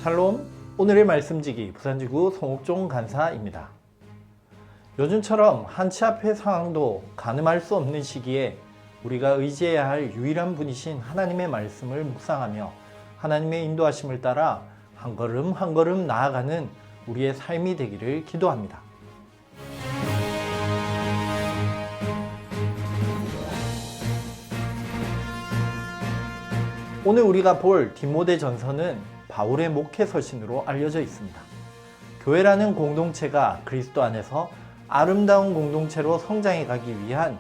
샬롬, 오늘의 말씀지기 부산지구 송옥종 간사입니다. 요즘처럼 한치 앞의 상황도 가늠할 수 없는 시기에 우리가 의지해야 할 유일한 분이신 하나님의 말씀을 묵상하며 하나님의 인도하심을 따라 한 걸음 한 걸음 나아가는 우리의 삶이 되기를 기도합니다. 오늘 우리가 볼 디모데전서는 바울의 목회 서신으로 알려져 있습니다. 교회라는 공동체가 그리스도 안에서 아름다운 공동체로 성장해 가기 위한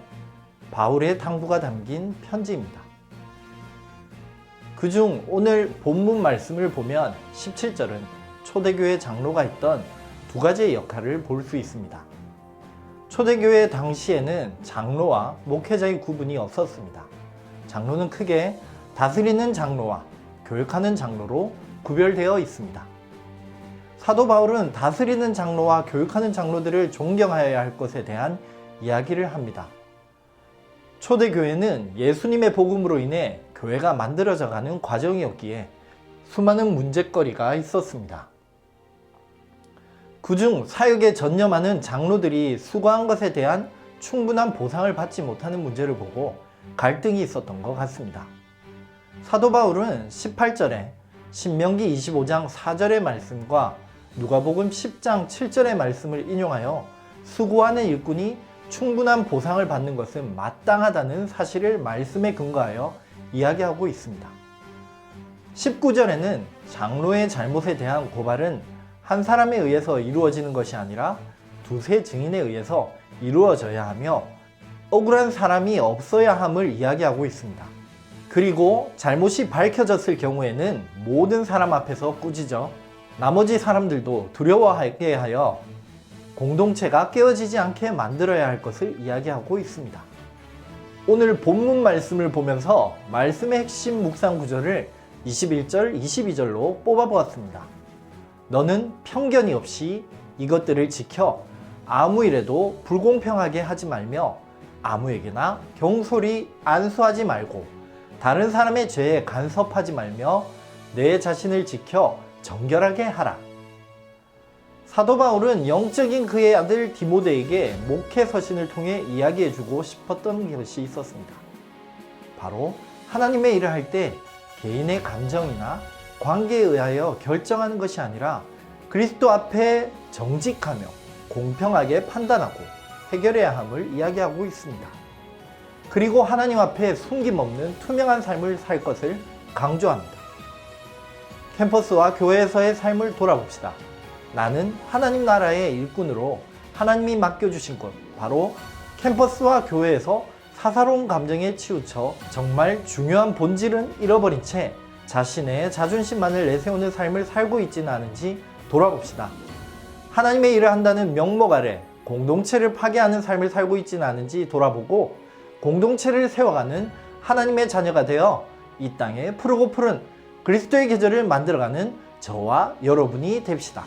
바울의 당부가 담긴 편지입니다. 그중 오늘 본문 말씀을 보면 17절은 초대교회 장로가 했던 두 가지의 역할을 볼 수 있습니다. 초대교회 당시에는 장로와 목회자의 구분이 없었습니다. 장로는 크게 다스리는 장로와 교육하는 장로로 구별되어 있습니다. 사도 바울은 다스리는 장로와 교육하는 장로들을 존경하여야 할 것에 대한 이야기를 합니다. 초대교회는 예수님의 복음으로 인해 교회가 만들어져 가는 과정이었기에 수많은 문제거리가 있었습니다. 그중 사역에 전념하는 장로들이 수고한 것에 대한 충분한 보상을 받지 못하는 문제를 보고 갈등이 있었던 것 같습니다. 사도 바울은 18절에 신명기 25장 4절의 말씀과 누가복음 10장 7절의 말씀을 인용하여 수고하는 일꾼이 충분한 보상을 받는 것은 마땅하다는 사실을 말씀에 근거하여 이야기하고 있습니다. 19절에는 장로의 잘못에 대한 고발은 한 사람에 의해서 이루어지는 것이 아니라 두세 증인에 의해서 이루어져야 하며 억울한 사람이 없어야 함을 이야기하고 있습니다. 그리고 잘못이 밝혀졌을 경우에는 모든 사람 앞에서 꾸짖어 나머지 사람들도 두려워하게 하여 공동체가 깨어지지 않게 만들어야 할 것을 이야기하고 있습니다. 오늘 본문 말씀을 보면서 말씀의 핵심 묵상 구절을 21절, 22절로 뽑아보았습니다. 너는 편견이 없이 이것들을 지켜 아무 일에도 불공평하게 하지 말며 아무에게나 경솔히 안수하지 말고 다른 사람의 죄에 간섭하지 말며 내 자신을 지켜 정결하게 하라. 사도 바울은 영적인 그의 아들 디모데에게 목회 서신을 통해 이야기해주고 싶었던 것이 있었습니다. 바로 하나님의 일을 할 때 개인의 감정이나 관계에 의하여 결정하는 것이 아니라 그리스도 앞에 정직하며 공평하게 판단하고 해결해야 함을 이야기하고 있습니다. 그리고 하나님 앞에 숨김없는 투명한 삶을 살 것을 강조합니다. 캠퍼스와 교회에서의 삶을 돌아봅시다. 나는 하나님 나라의 일꾼으로 하나님이 맡겨주신 것, 바로 캠퍼스와 교회에서 사사로운 감정에 치우쳐 정말 중요한 본질은 잃어버린 채 자신의 자존심만을 내세우는 삶을 살고 있지는 않은지 돌아봅시다. 하나님의 일을 한다는 명목 아래 공동체를 파괴하는 삶을 살고 있지는 않은지 돌아보고 공동체를 세워가는 하나님의 자녀가 되어 이 땅에 푸르고 푸른 그리스도의 계절을 만들어가는 저와 여러분이 됩시다.